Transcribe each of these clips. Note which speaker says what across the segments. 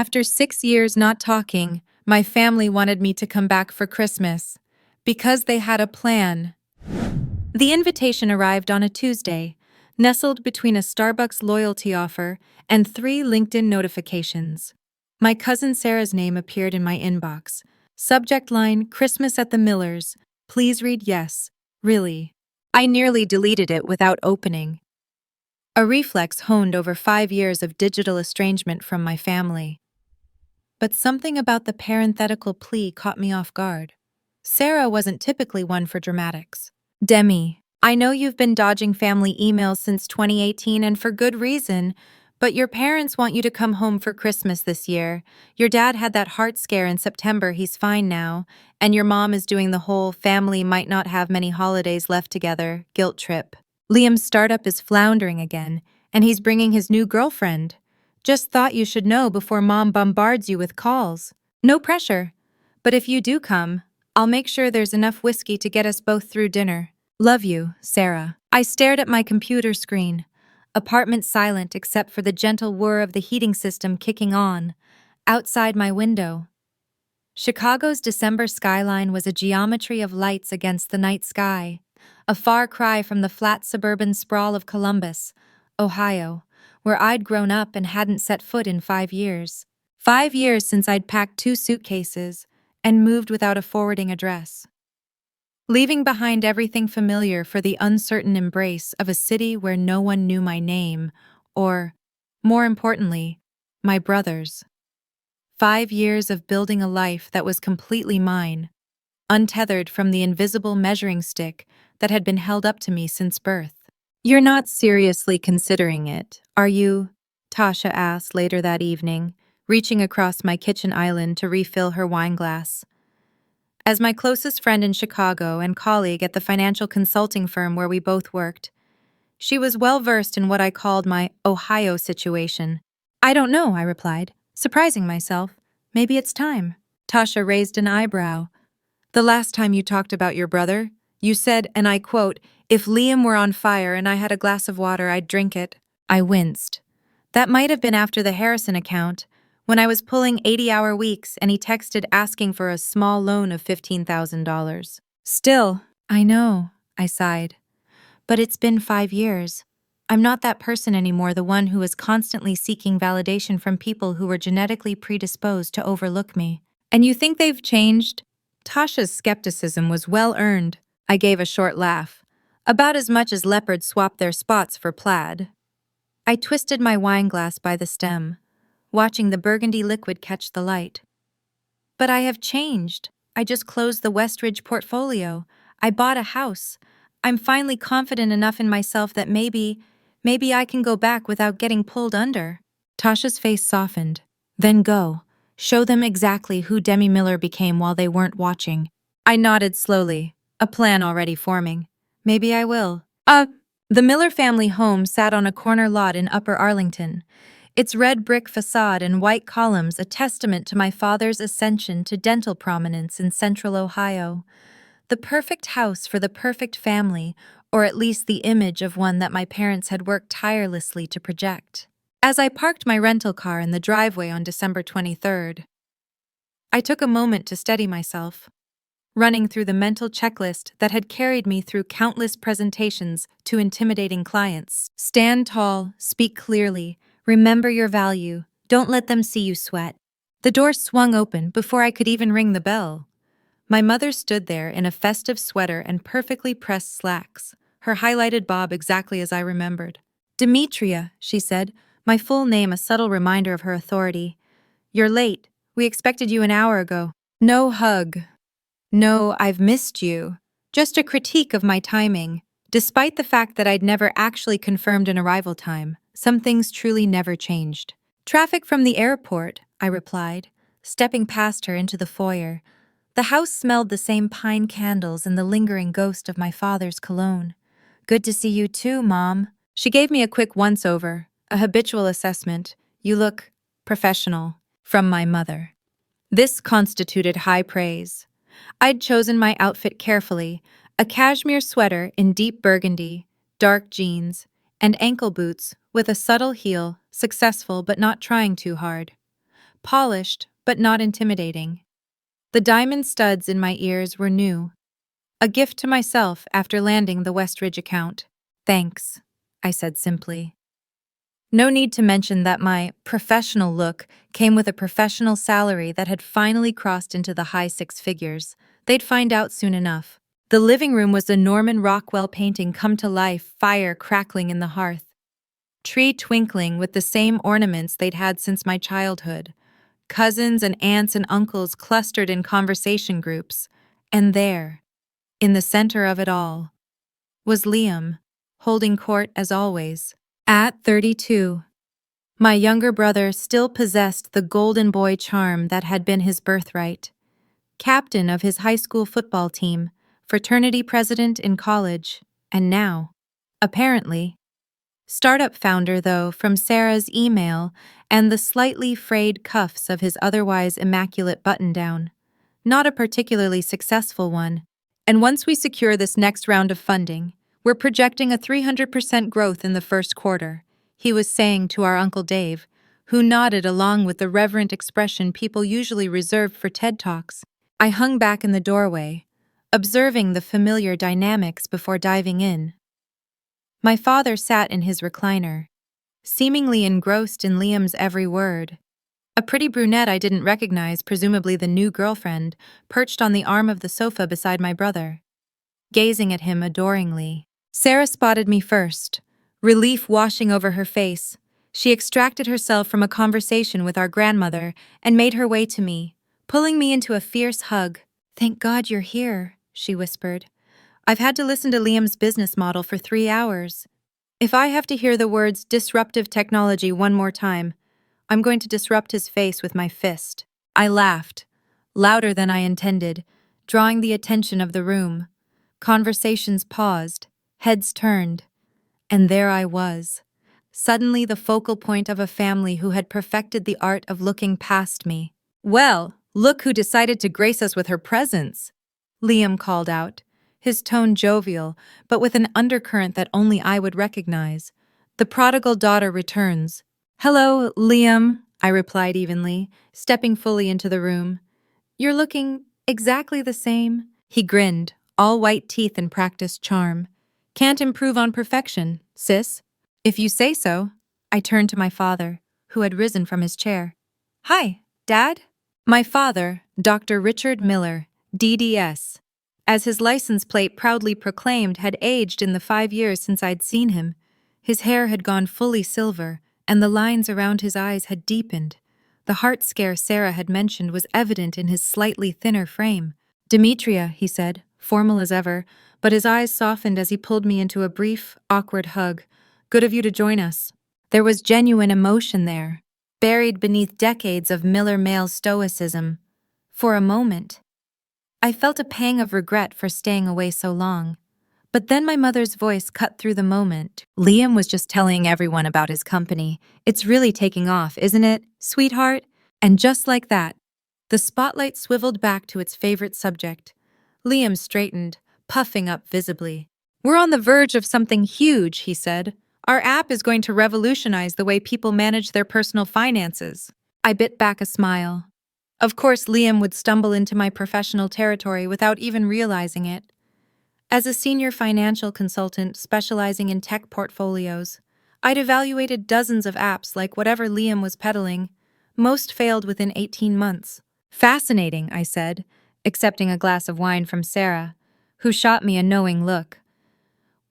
Speaker 1: After 6 years not talking, my family wanted me to come back for Christmas because they had a plan. The invitation arrived on a Tuesday, nestled between a Starbucks loyalty offer and 3 LinkedIn notifications. My cousin Sarah's name appeared in my inbox. Subject line, Christmas at the Millers. Please read yes. Really. I nearly deleted it without opening. A reflex honed over 5 years of digital estrangement from my family. But something about the parenthetical plea caught me off guard. Sarah wasn't typically one for dramatics. Demi, I know you've been dodging family emails since 2018 and for good reason, but your parents want you to come home for Christmas this year. Your dad had that heart scare in September, he's fine now, and your mom is doing the whole family might not have many holidays left together guilt trip. Liam's startup is floundering again, and he's bringing his new girlfriend. Just thought you should know before Mom bombards you with calls. No pressure. But if you do come, I'll make sure there's enough whiskey to get us both through dinner. Love you, Sarah. I stared at my computer screen. Apartment silent except for the gentle whir of the heating system kicking on. Outside my window. Chicago's December skyline was a geometry of lights against the night sky. A far cry from the flat suburban sprawl of Columbus, Ohio, where I'd grown up and hadn't set foot in 5 years. 5 years since I'd packed 2 suitcases and moved without a forwarding address. Leaving behind everything familiar for the uncertain embrace of a city where no one knew my name, or, more importantly, my brother's. 5 years of building a life that was completely mine, untethered from the invisible measuring stick that had been held up to me since birth. You're not seriously considering it, are you? Tasha asked later that evening, reaching across my kitchen island to refill her wine glass. As my closest friend in Chicago and colleague at the financial consulting firm where we both worked, she was well versed in what I called my Ohio situation. I don't know, I replied, surprising myself. Maybe it's time. Tasha raised an eyebrow. The last time you talked about your brother, you said, and I quote, "If Liam were on fire and I had a glass of water, I'd drink it." I winced. That might have been after the Harrison account, when I was pulling 80-hour weeks and he texted asking for a small loan of $15,000. Still, I know, I sighed. But it's been 5 years. I'm not that person anymore, the one who is constantly seeking validation from people who were genetically predisposed to overlook me. And you think they've changed? Tasha's skepticism was well earned. I gave a short laugh. About as much as leopards swap their spots for plaid. I twisted my wine glass by the stem, watching the burgundy liquid catch the light. But I have changed. I just closed the Westridge portfolio. I bought a house. I'm finally confident enough in myself that maybe I can go back without getting pulled under. Tasha's face softened. Then go. Show them exactly who Demi Miller became while they weren't watching. I nodded slowly, a plan already forming. Maybe I will. The Miller family home sat on a corner lot in Upper Arlington, its red brick facade and white columns a testament to my father's ascension to dental prominence in central Ohio. The perfect house for the perfect family, or at least the image of one that my parents had worked tirelessly to project. As I parked my rental car in the driveway on December 23rd, I took a moment to steady myself, running through the mental checklist that had carried me through countless presentations to intimidating clients. Stand tall, speak clearly, remember your value, don't let them see you sweat. The door swung open before I could even ring the bell. My mother stood there in a festive sweater and perfectly pressed slacks, her highlighted bob exactly as I remembered. "Demetria," she said, my full name a subtle reminder of her authority. "You're late. We expected you an hour ago." No hug. No, I've missed you. Just a critique of my timing. Despite the fact that I'd never actually confirmed an arrival time, some things truly never changed. "Traffic from the airport," I replied, stepping past her into the foyer. The house smelled the same pine candles and the lingering ghost of my father's cologne. "Good to see you too, Mom." She gave me a quick once-over, a habitual assessment. "You look professional," from my mother. This constituted high praise. I'd chosen my outfit carefully, a cashmere sweater in deep burgundy, dark jeans, and ankle boots with a subtle heel, successful but not trying too hard. polished but not intimidating. The diamond studs in my ears were new, a gift to myself after landing the Westridge account. "Thanks," I said simply. No need to mention that my professional look came with a professional salary that had finally crossed into the high six figures. They'd find out soon enough. The living room was the Norman Rockwell painting come to life, fire crackling in the hearth, tree twinkling with the same ornaments they'd had since my childhood, cousins and aunts and uncles clustered in conversation groups, and there, in the center of it all, was Liam, holding court as always. At 32, my younger brother still possessed the golden boy charm that had been his birthright. Captain of his high school football team, fraternity president in college, and now, apparently, startup founder, though, from Sarah's email and the slightly frayed cuffs of his otherwise immaculate button-down. Not a particularly successful one. And once we secure this next round of funding, we're projecting a 300% growth in the first quarter, he was saying to our Uncle Dave, who nodded along with the reverent expression people usually reserve for TED Talks. I hung back in the doorway, observing the familiar dynamics before diving in. My father sat in his recliner, seemingly engrossed in Liam's every word. A pretty brunette I didn't recognize, presumably the new girlfriend, perched on the arm of the sofa beside my brother, gazing at him adoringly. Sarah spotted me first, relief washing over her face. She extracted herself from a conversation with our grandmother and made her way to me, pulling me into a fierce hug. "Thank God you're here," she whispered. "I've had to listen to Liam's business model for 3 hours. If I have to hear the words disruptive technology one more time, I'm going to disrupt his face with my fist." I laughed, louder than I intended, drawing the attention of the room. Conversations paused, heads turned, and there I was, suddenly the focal point of a family who had perfected the art of looking past me. "Well, look who decided to grace us with her presence," Liam called out, his tone jovial, but with an undercurrent that only I would recognize. "The prodigal daughter returns." "Hello, Liam," I replied evenly, stepping fully into the room. "You're looking exactly the same." He grinned, all white teeth and practiced charm. "Can't improve on perfection, sis." "If you say so." I turned to my father, who had risen from his chair. "Hi, Dad?" My father, Dr. Richard Miller, DDS, as his license plate proudly proclaimed, had aged in the 5 years since I'd seen him. His hair had gone fully silver, and the lines around his eyes had deepened. The heart scare Sarah had mentioned was evident in his slightly thinner frame. "Demetria," he said, formal as ever, but his eyes softened as he pulled me into a brief, awkward hug. "Good of you to join us." There was genuine emotion there, buried beneath decades of Miller male stoicism. For a moment, I felt a pang of regret for staying away so long. But then my mother's voice cut through the moment. "Liam was just telling everyone about his company. It's really taking off, isn't it, sweetheart?" And just like that, the spotlight swiveled back to its favorite subject. Liam straightened, puffing up visibly. "We're on the verge of something huge," he said. "Our app is going to revolutionize the way people manage their personal finances." I bit back a smile. Of course, Liam would stumble into my professional territory without even realizing it. As a senior financial consultant specializing in tech portfolios, I'd evaluated dozens of apps like whatever Liam was peddling. Most failed within 18 months. "Fascinating," I said, accepting a glass of wine from Sarah, who shot me a knowing look.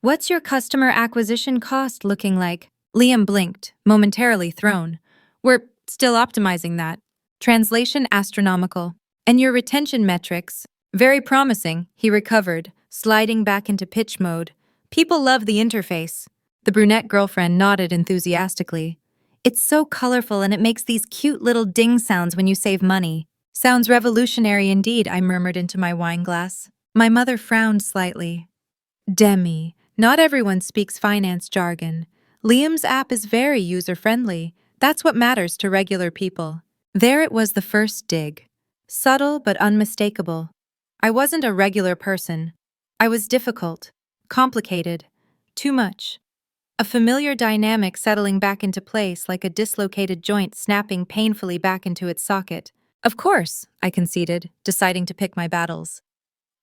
Speaker 1: "What's your customer acquisition cost looking like?" Liam blinked, momentarily thrown. "We're still optimizing that." Translation: astronomical. "And your retention metrics?" "Very promising," he recovered, sliding back into pitch mode. "People love the interface." The brunette girlfriend nodded enthusiastically. "It's so colorful and it makes these cute little ding sounds when you save money." "Sounds revolutionary indeed," I murmured into my wine glass. My mother frowned slightly. "Demi, not everyone speaks finance jargon. Liam's app is very user-friendly. That's what matters to regular people." There it was, the first dig. Subtle but unmistakable. I wasn't a regular person. I was difficult, complicated, too much. a familiar dynamic settling back into place like a dislocated joint snapping painfully back into its socket. Of course, I conceded, deciding to pick my battles.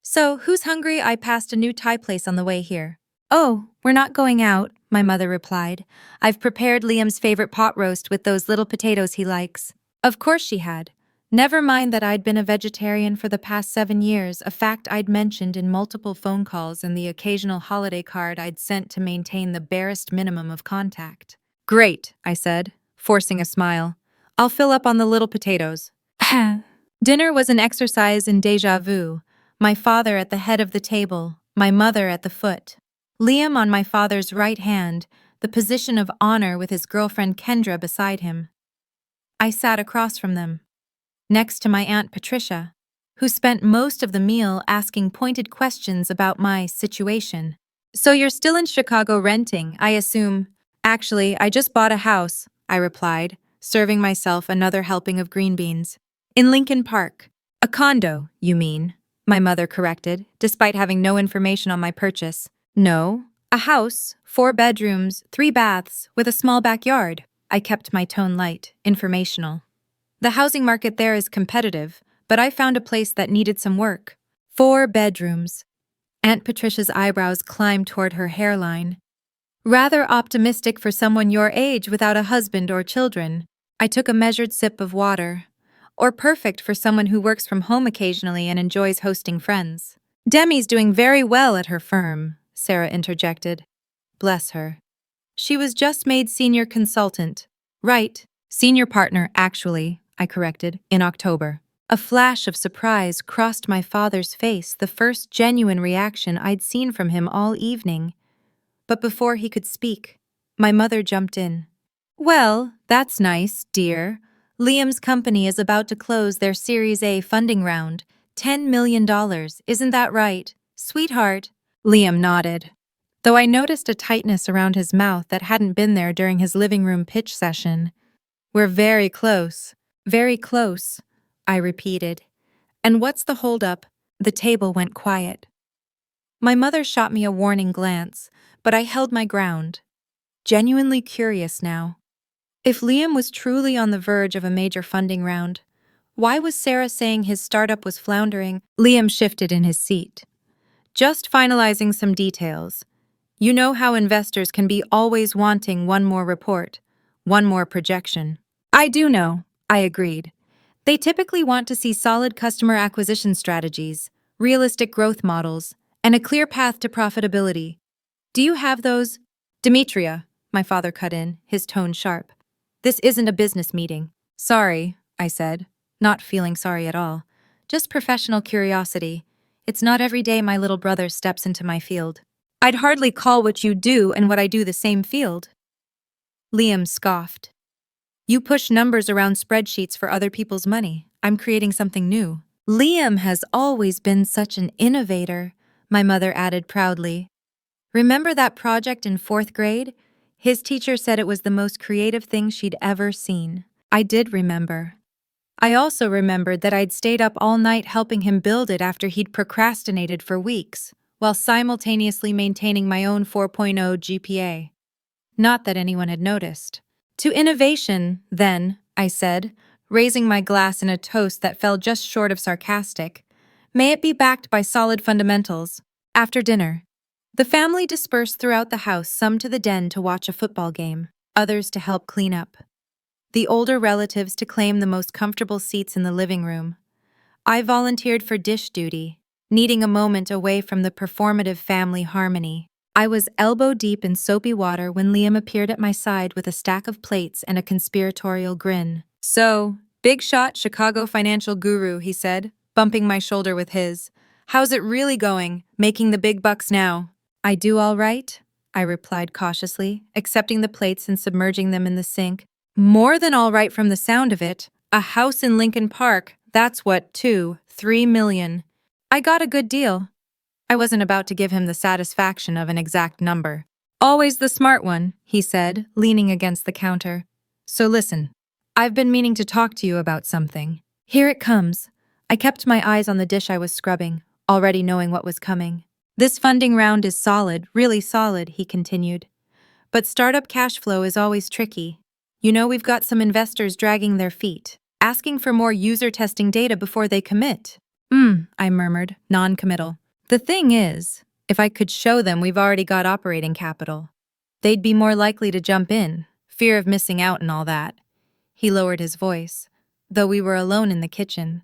Speaker 1: So, who's hungry? I passed a new Thai place on the way here. Oh, we're not going out, my mother replied. I've prepared Liam's favorite pot roast with those little potatoes he likes. Of course she had. Never mind that I'd been a vegetarian for the past 7 years, a fact I'd mentioned in multiple phone calls and the occasional holiday card I'd sent to maintain the barest minimum of contact. Great, I said, forcing a smile. I'll fill up on the little potatoes. Dinner was an exercise in déjà vu. My father at the head of the table, my mother at the foot. Liam on my father's right hand, the position of honor with his girlfriend Kendra beside him. I sat across from them, next to my Aunt Patricia, who spent most of the meal asking pointed questions about my situation. So you're still in Chicago renting, I assume. Actually, I just bought a house, I replied, serving myself another helping of green beans. In Lincoln Park. A condo, you mean? My mother corrected, despite having no information on my purchase. No, a house, 4 bedrooms, 3 baths, with a small backyard. I kept my tone light, informational. The housing market there is competitive, but I found a place that needed some work. 4 bedrooms. Aunt Patricia's eyebrows climbed toward her hairline. Rather optimistic for someone your age without a husband or children. I took a measured sip of water. Or perfect for someone who works from home occasionally and enjoys hosting friends. Demi's doing very well at her firm, Sarah interjected. Bless her. She was just made senior consultant. Right, senior partner, actually, I corrected, in October. A flash of surprise crossed my father's face, the first genuine reaction I'd seen from him all evening. But before he could speak, my mother jumped in. Well, that's nice, dear. Liam's company is about to close their Series A funding round. $10 million, isn't that right, sweetheart? Liam nodded, though I noticed a tightness around his mouth that hadn't been there during his living room pitch session. We're very close, I repeated. And what's the holdup? The table went quiet. My mother shot me a warning glance, but I held my ground. Genuinely curious now. If Liam was truly on the verge of a major funding round, why was Sarah saying his startup was floundering? Liam shifted in his seat. Just finalizing some details. You know how investors can be always wanting one more report, one more projection. I do know, I agreed. They typically want to see solid customer acquisition strategies, realistic growth models, and a clear path to profitability. Do you have those? Demetria, my father cut in, his tone sharp. This isn't a business meeting. Sorry, I said, not feeling sorry at all. Just professional curiosity. It's not every day my little brother steps into my field. I'd hardly call what you do and what I do the same field. Liam scoffed. You push numbers around spreadsheets for other people's money. I'm creating something new. Liam has always been such an innovator, my mother added proudly. Remember that project in 4th grade? His teacher said it was the most creative thing she'd ever seen. I did remember. I also remembered that I'd stayed up all night helping him build it after he'd procrastinated for weeks, while simultaneously maintaining my own 4.0 GPA. Not that anyone had noticed. To innovation, then, I said, raising my glass in a toast that fell just short of sarcastic. May it be backed by solid fundamentals. After dinner, the family dispersed throughout the house, some to the den to watch a football game, others to help clean up. The older relatives to claim the most comfortable seats in the living room. I volunteered for dish duty, needing a moment away from the performative family harmony. I was elbow-deep in soapy water when Liam appeared at my side with a stack of plates and a conspiratorial grin. So, big shot Chicago financial guru, he said, bumping my shoulder with his. How's it really going, making the big bucks now? I do all right, I replied cautiously, accepting the plates and submerging them in the sink. More than all right from the sound of it. A house in Lincoln Park, that's what, 3 million. I got a good deal. I wasn't about to give him the satisfaction of an exact number. Always the smart one, he said, leaning against the counter. So listen, I've been meaning to talk to you about something. Here it comes. I kept my eyes on the dish I was scrubbing, already knowing what was coming. This funding round is solid, really solid, he continued. But startup cash flow is always tricky. You know, we've got some investors dragging their feet, asking for more user testing data before they commit. I murmured, non-committal. The thing is, if I could show them we've already got operating capital, they'd be more likely to jump in, fear of missing out and all that. He lowered his voice, though we were alone in the kitchen.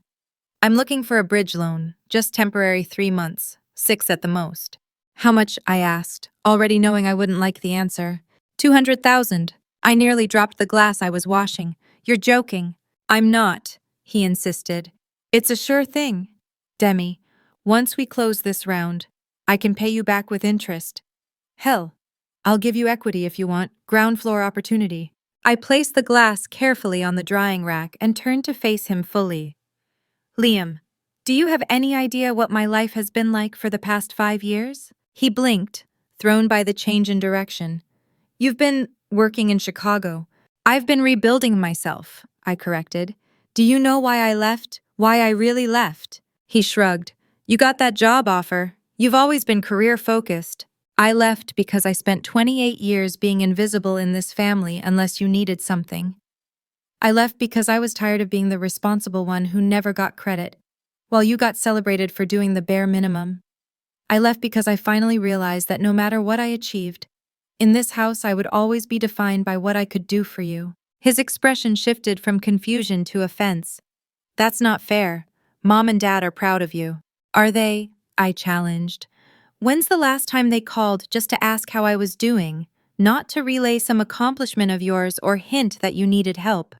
Speaker 1: I'm looking for a bridge loan, just temporary 3 months, 6 at the most. How much? I asked, already knowing I wouldn't like the answer. 200,000. I nearly dropped the glass I was washing. You're joking. I'm not, he insisted. It's a sure thing. Demi, once we close this round, I can pay you back with interest. Hell, I'll give you equity if you want, ground floor opportunity. I placed the glass carefully on the drying rack and turned to face him fully. Liam, do you have any idea what my life has been like for the past 5 years? He blinked, thrown by the change in direction. You've been working in Chicago. I've been rebuilding myself, I corrected. Do you know why I left? Why I really left? He shrugged. You got that job offer. You've always been career-focused. I left because I spent 28 years being invisible in this family unless you needed something. I left because I was tired of being the responsible one who never got credit, while you got celebrated for doing the bare minimum. I left because I finally realized that no matter what I achieved, in this house I would always be defined by what I could do for you. His expression shifted from confusion to offense. That's not fair. Mom and Dad are proud of you. Are they? I challenged. When's the last time they called just to ask how I was doing, not to relay some accomplishment of yours or hint that you needed help?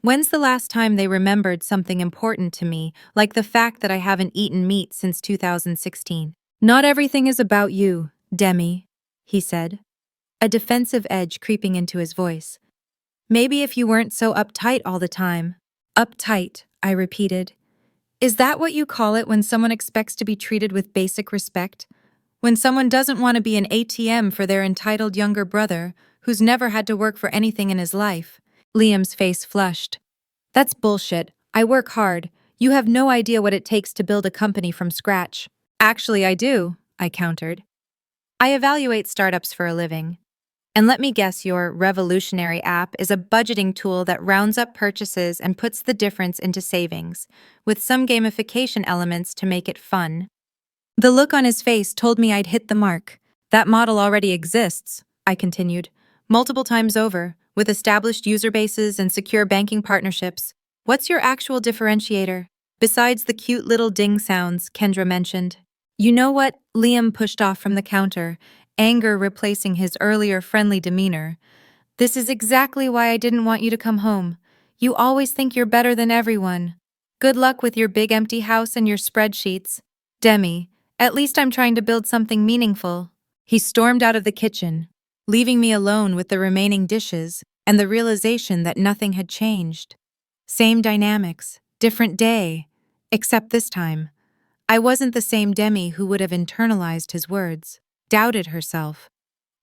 Speaker 1: When's the last time they remembered something important to me, like the fact that I haven't eaten meat since 2016? Not everything is about you, Demi, he said, a defensive edge creeping into his voice. Maybe if you weren't so uptight all the time. Uptight, I repeated. Is that what you call it when someone expects to be treated with basic respect? When someone doesn't want to be an ATM for their entitled younger brother, who's never had to work for anything in his life? Liam's face flushed. That's bullshit. I work hard. You have no idea what it takes to build a company from scratch. Actually, I do, I countered. I evaluate startups for a living. And let me guess, your revolutionary app is a budgeting tool that rounds up purchases and puts the difference into savings, with some gamification elements to make it fun. The look on his face told me I'd hit the mark. That model already exists, I continued, multiple times over, with established user bases and secure banking partnerships. What's your actual differentiator? Besides the cute little ding sounds Kendra mentioned. You know what? Liam pushed off from the counter, anger replacing his earlier friendly demeanor. This is exactly why I didn't want you to come home. You always think you're better than everyone. Good luck with your big empty house and your spreadsheets. Demi, at least I'm trying to build something meaningful. He stormed out of the kitchen, leaving me alone with the remaining dishes and the realization that nothing had changed. Same dynamics, different day, except this time, I wasn't the same Demi who would have internalized his words, doubted herself,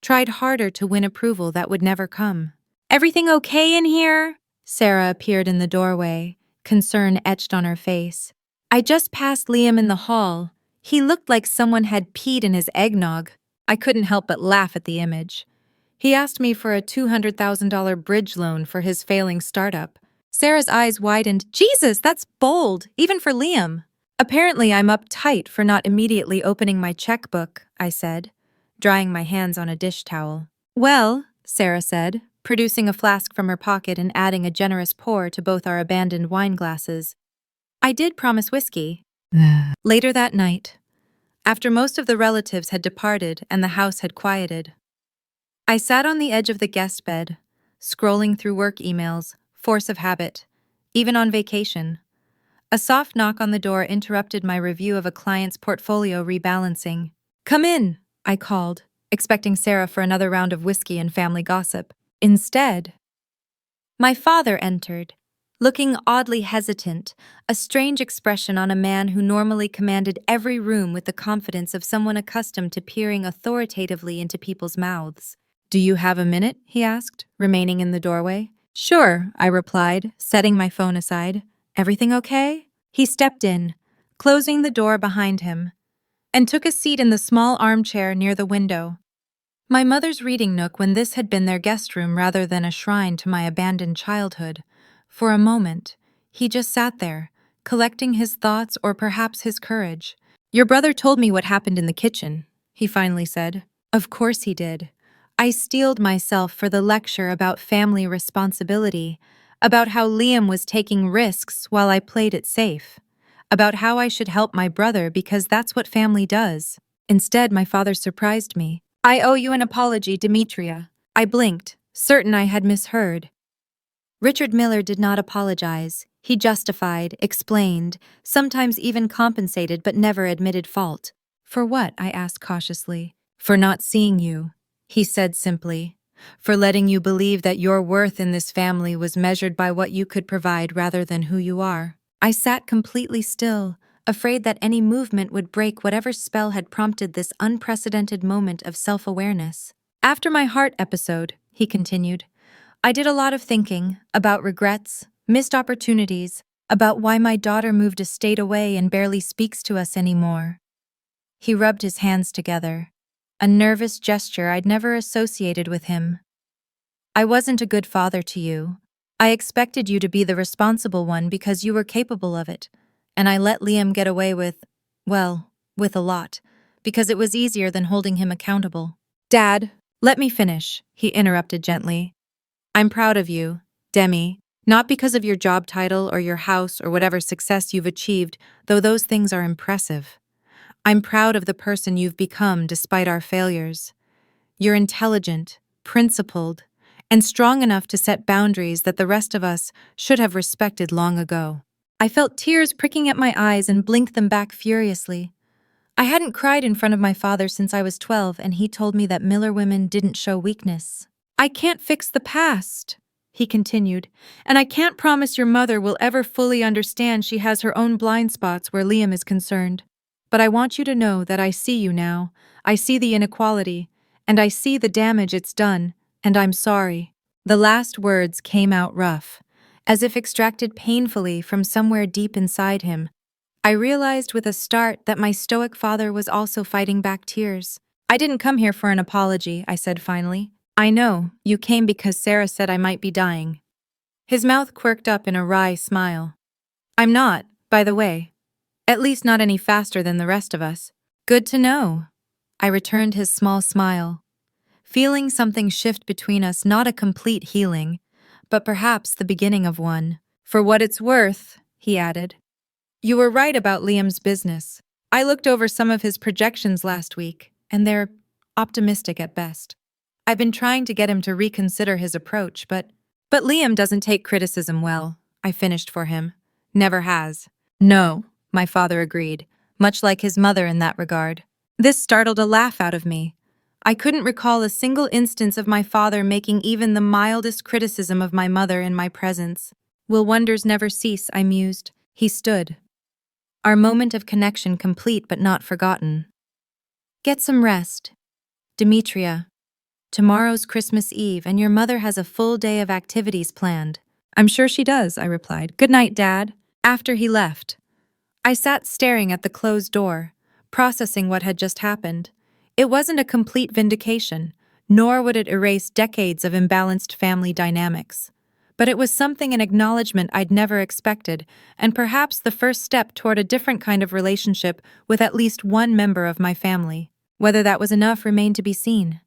Speaker 1: tried harder to win approval that would never come. Everything okay in here? Sarah appeared in the doorway, concern etched on her face. I just passed Liam in the hall. He looked like someone had peed in his eggnog. I couldn't help but laugh at the image. He asked me for a $200,000 bridge loan for his failing startup. Sarah's eyes widened. Jesus, that's bold, even for Liam. Apparently I'm uptight for not immediately opening my checkbook, I said, drying my hands on a dish towel. Well, Sarah said, producing a flask from her pocket and adding a generous pour to both our abandoned wine glasses. I did promise whiskey. Later that night, after most of the relatives had departed and the house had quieted, I sat on the edge of the guest bed, scrolling through work emails, force of habit, even on vacation. A soft knock on the door interrupted my review of a client's portfolio rebalancing. Come in, I called, expecting Sarah for another round of whiskey and family gossip. Instead, my father entered, looking oddly hesitant, a strange expression on a man who normally commanded every room with the confidence of someone accustomed to peering authoritatively into people's mouths. Do you have a minute? He asked, remaining in the doorway. Sure, I replied, setting my phone aside. Everything okay? He stepped in, closing the door behind him, and took a seat in the small armchair near the window. my mother's reading nook when this had been their guest room rather than a shrine to my abandoned childhood. For a moment, he just sat there, collecting his thoughts or perhaps his courage. "Your brother told me what happened in the kitchen," he finally said. Of course he did. I steeled myself for the lecture about family responsibility, about how Liam was taking risks while I played it safe, about how I should help my brother because that's what family does. Instead, my father surprised me. "I owe you an apology, Demetria." I blinked, certain I had misheard. Richard Miller did not apologize. He justified, explained, sometimes even compensated but never admitted fault. "For what?" I asked cautiously. "For not seeing you," he said simply. "For letting you believe that your worth in this family was measured by what you could provide rather than who you are." I sat completely still, afraid that any movement would break whatever spell had prompted this unprecedented moment of self-awareness. "After my heart episode," he continued, "I did a lot of thinking about regrets, missed opportunities, about why my daughter moved a state away and barely speaks to us anymore." He rubbed his hands together, a nervous gesture I'd never associated with him. "I wasn't a good father to you. I expected you to be the responsible one because you were capable of it, and I let Liam get away with a lot, because it was easier than holding him accountable." "Dad, let me finish," he interrupted gently. "I'm proud of you, Demi, not because of your job title or your house or whatever success you've achieved, though those things are impressive. I'm proud of the person you've become despite our failures. You're intelligent, principled, and strong enough to set boundaries that the rest of us should have respected long ago." I felt tears pricking at my eyes and blinked them back furiously. I hadn't cried in front of my father since I was 12, and he told me that Miller women didn't show weakness. "I can't fix the past," he continued, "and I can't promise your mother will ever fully understand she has her own blind spots where Liam is concerned. But I want you to know that I see you now. I see the inequality, and I see the damage it's done, and I'm sorry." The last words came out rough, as if extracted painfully from somewhere deep inside him. I realized with a start that my stoic father was also fighting back tears. "I didn't come here for an apology," I said finally. "I know, you came because Sarah said I might be dying." His mouth quirked up in a wry smile. "I'm not, by the way. At least not any faster than the rest of us." "Good to know." I returned his small smile, feeling something shift between us, not a complete healing, but perhaps the beginning of one. "For what it's worth," he added, "you were right about Liam's business. I looked over some of his projections last week, and they're optimistic at best. I've been trying to get him to reconsider his approach, but Liam doesn't take criticism well," I finished for him. "Never has." "No," my father agreed, much like his mother in that regard. This startled a laugh out of me. I couldn't recall a single instance of my father making even the mildest criticism of my mother in my presence. "Will wonders never cease?" I mused. He stood, our moment of connection complete but not forgotten. "Get some rest, Demetria. Tomorrow's Christmas Eve, and your mother has a full day of activities planned." "I'm sure she does," I replied. "Good night, Dad." After he left, I sat staring at the closed door, processing what had just happened. It wasn't a complete vindication, nor would it erase decades of imbalanced family dynamics. But it was something, an acknowledgement I'd never expected, and perhaps the first step toward a different kind of relationship with at least one member of my family. Whether that was enough remained to be seen.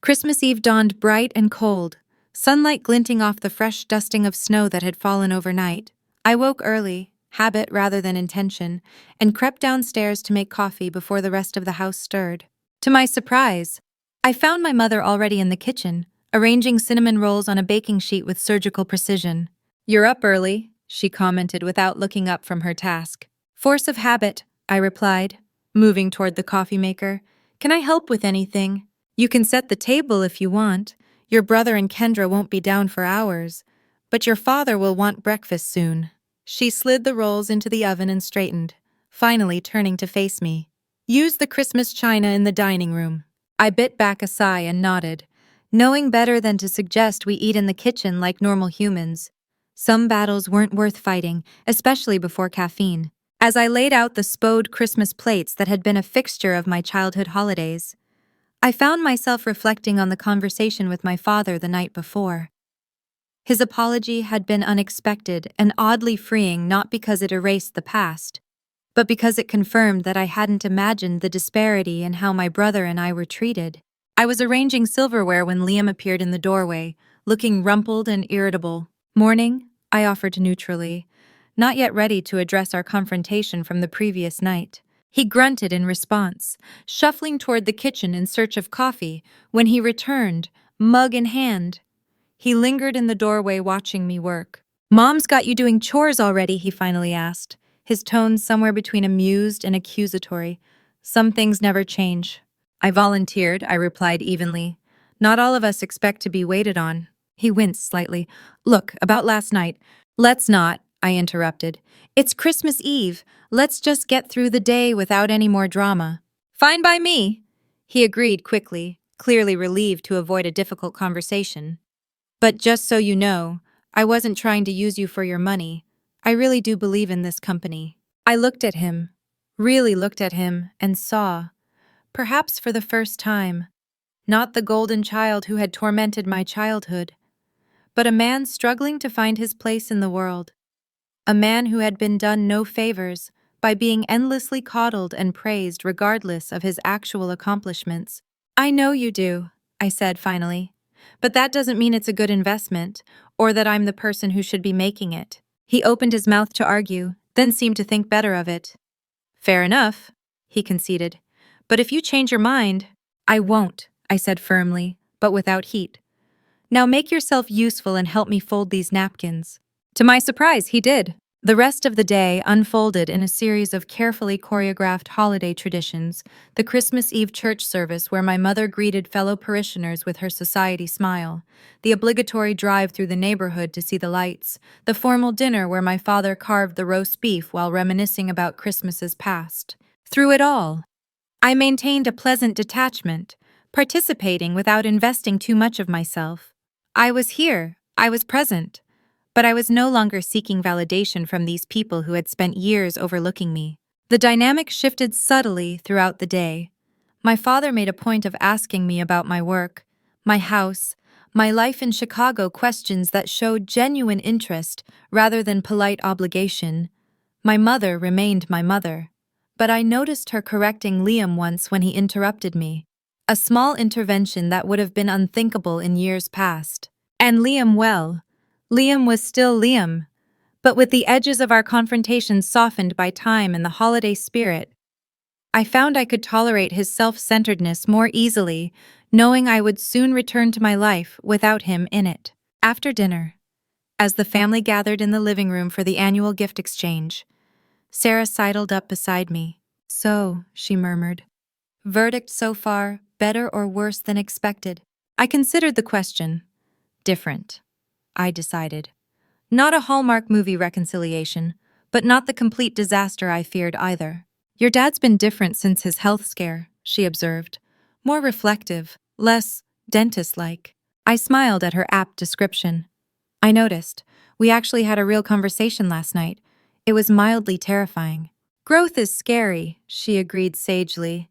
Speaker 1: Christmas Eve dawned bright and cold, sunlight glinting off the fresh dusting of snow that had fallen overnight. I woke early, habit rather than intention, and crept downstairs to make coffee before the rest of the house stirred. To my surprise, I found my mother already in the kitchen, arranging cinnamon rolls on a baking sheet with surgical precision. "You're up early," she commented without looking up from her task. "Force of habit," I replied, moving toward the coffee maker. "Can I help with anything?" "You can set the table if you want. Your brother and Kendra won't be down for hours, but your father will want breakfast soon." She slid the rolls into the oven and straightened, finally turning to face me. "Use the Christmas china in the dining room." I bit back a sigh and nodded, knowing better than to suggest we eat in the kitchen like normal humans. Some battles weren't worth fighting, especially before caffeine. As I laid out the spode Christmas plates that had been a fixture of my childhood holidays, I found myself reflecting on the conversation with my father the night before. His apology had been unexpected and oddly freeing, not because it erased the past, but because it confirmed that I hadn't imagined the disparity in how my brother and I were treated. I was arranging silverware when Liam appeared in the doorway, looking rumpled and irritable. "Morning," I offered neutrally, not yet ready to address our confrontation from the previous night. He grunted in response, shuffling toward the kitchen in search of coffee when he returned, mug in hand. He lingered in the doorway watching me work. "Mom's got you doing chores already," he finally asked, his tone somewhere between amused and accusatory. "Some things never change." "I volunteered," I replied evenly. "Not all of us expect to be waited on." He winced slightly. "Look, about last night—" "Let's not," I interrupted. "It's Christmas Eve. Let's just get through the day without any more drama." "Fine by me," he agreed quickly, clearly relieved to avoid a difficult conversation. "But just so you know, I wasn't trying to use you for your money. I really do believe in this company." I looked at him, really looked at him, and saw, perhaps for the first time, not the golden child who had tormented my childhood, but a man struggling to find his place in the world. A man who had been done no favors by being endlessly coddled and praised regardless of his actual accomplishments. "I know you do," I said finally, "but that doesn't mean it's a good investment, or that I'm the person who should be making it." He opened his mouth to argue, then seemed to think better of it. "Fair enough," he conceded. "But if you change your mind—" "I won't," I said firmly, but without heat. "Now make yourself useful and help me fold these napkins." To my surprise, he did. The rest of the day unfolded in a series of carefully choreographed holiday traditions: the Christmas Eve church service where my mother greeted fellow parishioners with her society smile, the obligatory drive through the neighborhood to see the lights, the formal dinner where my father carved the roast beef while reminiscing about Christmases past. Through it all, I maintained a pleasant detachment, participating without investing too much of myself. I was here, I was present. But I was no longer seeking validation from these people who had spent years overlooking me. The dynamic shifted subtly throughout the day. My father made a point of asking me about my work, my house, my life in Chicago, questions that showed genuine interest rather than polite obligation. My mother remained my mother, but I noticed her correcting Liam once when he interrupted me. A small intervention that would have been unthinkable in years past. And Liam was still Liam, but with the edges of our confrontation softened by time and the holiday spirit. I found I could tolerate his self-centeredness more easily, knowing I would soon return to my life without him in it. After dinner, as the family gathered in the living room for the annual gift exchange, Sarah sidled up beside me. "So," she murmured. "Verdict so far, better or worse than expected?" I considered the question. Different, I decided. Not a Hallmark movie reconciliation, but not the complete disaster I feared either. "Your dad's been different since his health scare," she observed. "More reflective, less dentist-like." I smiled at her apt description. "I noticed. We actually had a real conversation last night. It was mildly terrifying." "Growth is scary," she agreed sagely.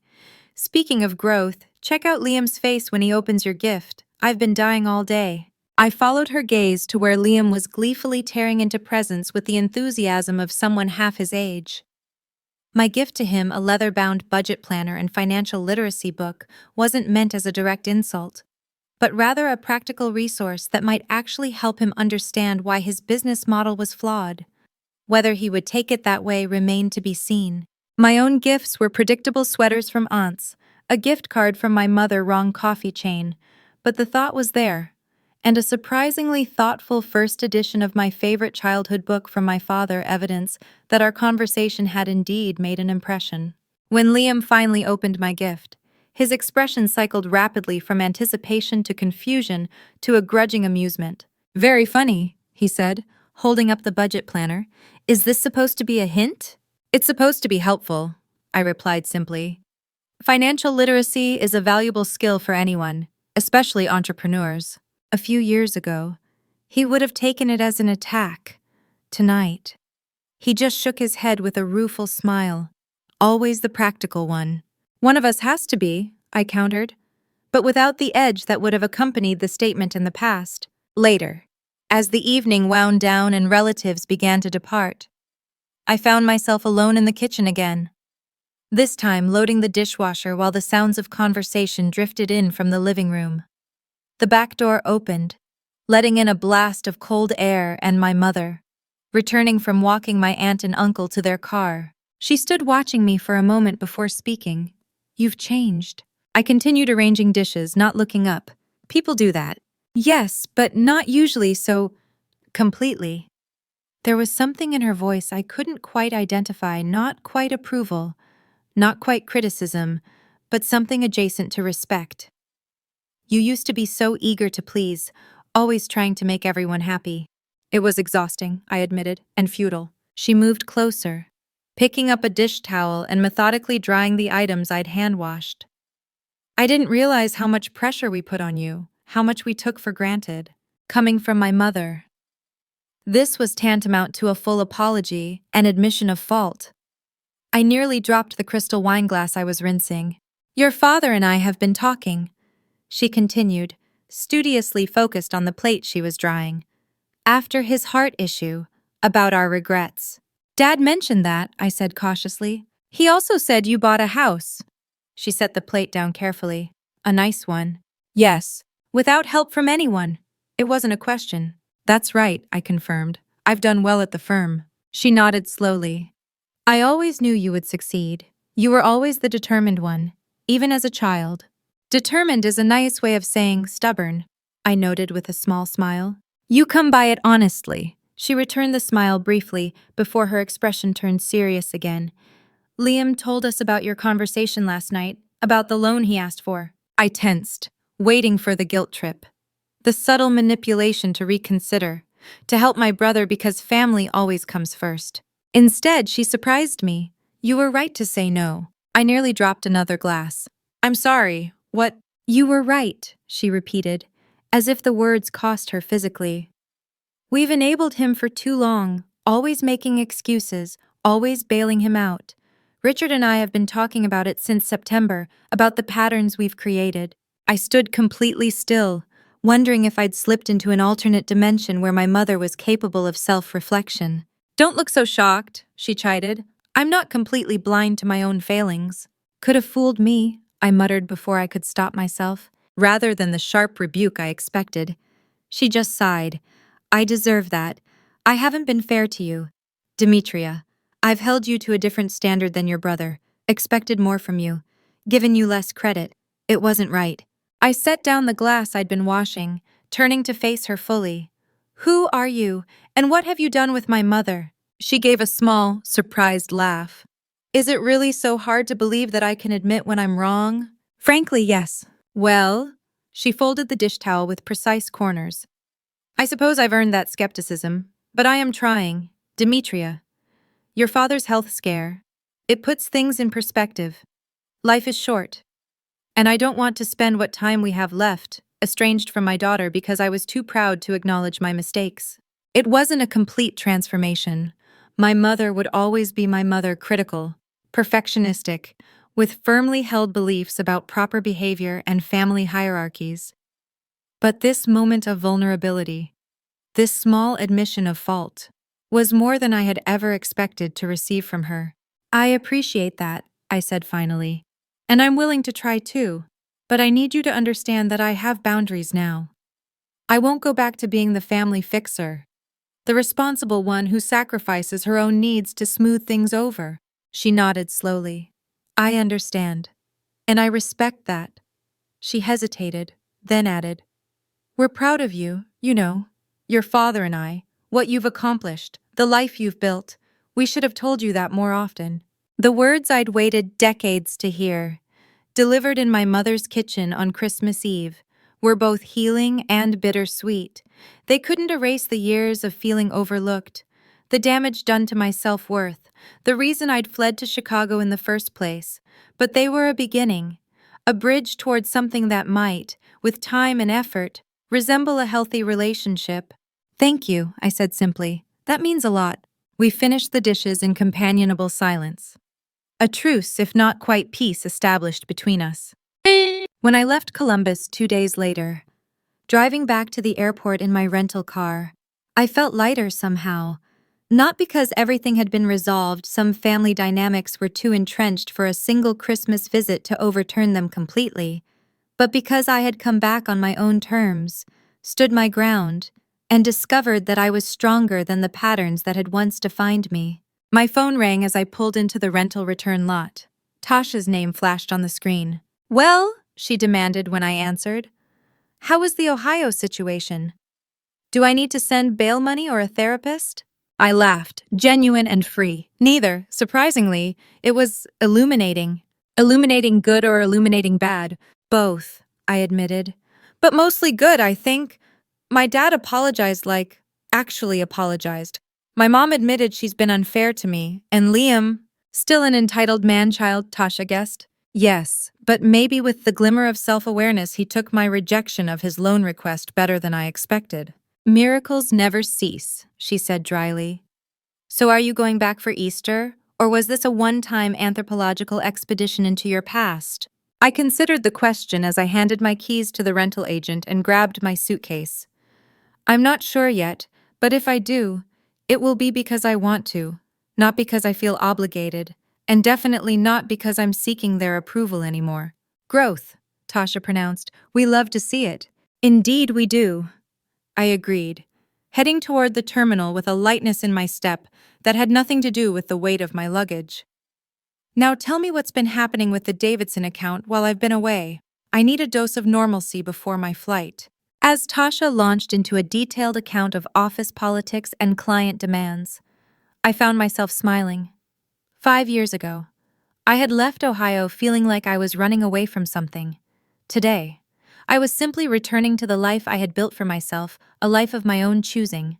Speaker 1: "Speaking of growth, check out Liam's face when he opens your gift. I've been dying all day." I followed her gaze to where Liam was gleefully tearing into presents with the enthusiasm of someone half his age. My gift to him, a leather-bound budget planner and financial literacy book, wasn't meant as a direct insult, but rather a practical resource that might actually help him understand why his business model was flawed. Whether he would take it that way remained to be seen. My own gifts were predictable sweaters from aunts, a gift card from my mother, wrong coffee chain, but the thought was there. And a surprisingly thoughtful first edition of my favorite childhood book from my father, evidence that our conversation had indeed made an impression. When Liam finally opened my gift, his expression cycled rapidly from anticipation to confusion to a grudging amusement. "Very funny," he said, holding up the budget planner. "Is this supposed to be a hint?" "It's supposed to be helpful," I replied simply. "Financial literacy is a valuable skill for anyone, especially entrepreneurs." A few years ago, he would have taken it as an attack. Tonight, he just shook his head with a rueful smile. "Always the practical one." "One of us has to be," I countered. but without the edge that would have accompanied the statement in the past. Later, as the evening wound down and relatives began to depart, I found myself alone in the kitchen again. This time loading the dishwasher while the sounds of conversation drifted in from the living room. The back door opened, letting in a blast of cold air and my mother, returning from walking my aunt and uncle to their car. She stood watching me for a moment before speaking. "You've changed." I continued arranging dishes, not looking up. People do that. Yes, but not usually so completely. There was something in her voice I couldn't quite identify, not quite approval, not quite criticism, but something adjacent to respect. "You used to be so eager to please, always trying to make everyone happy." It was exhausting, I admitted, and futile. She moved closer, picking up a dish towel and methodically drying the items I'd hand-washed. "I didn't realize how much pressure we put on you, how much we took for granted." Coming from my mother. This was tantamount to a full apology, an admission of fault. I nearly dropped the crystal wine glass I was rinsing. "Your father and I have been talking," she continued, studiously focused on the plate she was drying. "After his heart issue, about our regrets." "Dad mentioned that," I said cautiously. "He also said you bought a house." She set the plate down carefully. "A nice one." "Yes, without help from anyone." It wasn't a question. "That's right," I confirmed. "I've done well at the firm." She nodded slowly. "I always knew you would succeed. You were always the determined one, even as a child." "Determined is a nice way of saying stubborn," I noted with a small smile. "You come by it honestly." She returned the smile briefly before her expression turned serious again. "Liam told us about your conversation last night, about the loan he asked for." I tensed, waiting for the guilt trip. The subtle manipulation to reconsider, to help my brother because family always comes first. Instead, she surprised me. "You were right to say no." I nearly dropped another glass. "I'm sorry, what?" "You were right," she repeated, as if the words cost her physically. "We've enabled him for too long, always making excuses, always bailing him out. Richard and I have been talking about it since September, about the patterns we've created." I stood completely still, wondering if I'd slipped into an alternate dimension where my mother was capable of self-reflection. "Don't look so shocked," she chided. "I'm not completely blind to my own failings." "Could have fooled me," I muttered before I could stop myself, rather than the sharp rebuke I expected. She just sighed. "I deserve that. I haven't been fair to you. Demetria, I've held you to a different standard than your brother, expected more from you, given you less credit. It wasn't right." I set down the glass I'd been washing, turning to face her fully. "Who are you, and what have you done with my mother?" She gave a small, surprised laugh. "Is it really so hard to believe that I can admit when I'm wrong?" "Frankly, yes." "Well?" She folded the dish towel with precise corners. "I suppose I've earned that skepticism, but I am trying. Demetria, your father's health scare. It puts things in perspective. Life is short. And I don't want to spend what time we have left, estranged from my daughter because I was too proud to acknowledge my mistakes." It wasn't a complete transformation. My mother would always be my mother, critical, perfectionistic, with firmly held beliefs about proper behavior and family hierarchies. But this moment of vulnerability, this small admission of fault, was more than I had ever expected to receive from her. "I appreciate that," I said finally. "And I'm willing to try too. But I need you to understand that I have boundaries now. I won't go back to being the family fixer, the responsible one who sacrifices her own needs to smooth things over." She nodded slowly. "I understand. And I respect that." She hesitated, then added, "We're proud of you, you know, your father and I, what you've accomplished, the life you've built. We should have told you that more often." The words I'd waited decades to hear, delivered in my mother's kitchen on Christmas Eve, were both healing and bittersweet. They couldn't erase the years of feeling overlooked, the damage done to my self-worth, the reason I'd fled to Chicago in the first place, but they were a beginning, a bridge towards something that might, with time and effort, resemble a healthy relationship. "Thank you," I said simply. "That means a lot." We finished the dishes in companionable silence. A truce, if not quite peace, established between us. When I left Columbus 2 days later, driving back to the airport in my rental car, I felt lighter somehow. Not because everything had been resolved, some family dynamics were too entrenched for a single Christmas visit to overturn them completely, but because I had come back on my own terms, stood my ground, and discovered that I was stronger than the patterns that had once defined me. My phone rang as I pulled into the rental return lot. Tasha's name flashed on the screen. "Well?" she demanded when I answered. "How was the Ohio situation? Do I need to send bail money or a therapist?" I laughed, genuine and free. Neither, surprisingly. It was illuminating. Illuminating good or illuminating bad? Both, I admitted. But mostly good, I think. My dad apologized actually apologized. My mom admitted she's been unfair to me, and Liam, still an entitled man-child, Tasha guessed. Yes, but maybe with the glimmer of self-awareness he took my rejection of his loan request better than I expected. "Miracles never cease," she said dryly. "So are you going back for Easter, or was this a one-time anthropological expedition into your past?" I considered the question as I handed my keys to the rental agent and grabbed my suitcase. "I'm not sure yet, but if I do, it will be because I want to, not because I feel obligated, and definitely not because I'm seeking their approval anymore." "Growth," Tasha pronounced. "We love to see it." "Indeed we do," I agreed, heading toward the terminal with a lightness in my step that had nothing to do with the weight of my luggage. "Now tell me what's been happening with the Davidson account while I've been away. I need a dose of normalcy before my flight." As Tasha launched into a detailed account of office politics and client demands, I found myself smiling. 5 years ago, I had left Ohio feeling like I was running away from something. Today, I was simply returning to the life I had built for myself, a life of my own choosing,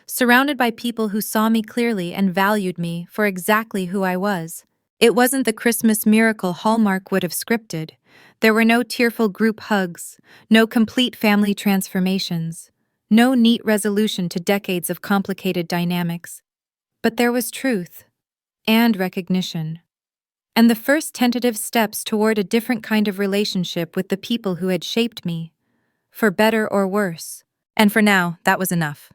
Speaker 1: surrounded by people who saw me clearly and valued me for exactly who I was. It wasn't the Christmas miracle Hallmark would have scripted. There were no tearful group hugs, no complete family transformations, no neat resolution to decades of complicated dynamics. But there was truth and recognition, and the first tentative steps toward a different kind of relationship with the people who had shaped me, for better or worse. And for now, that was enough.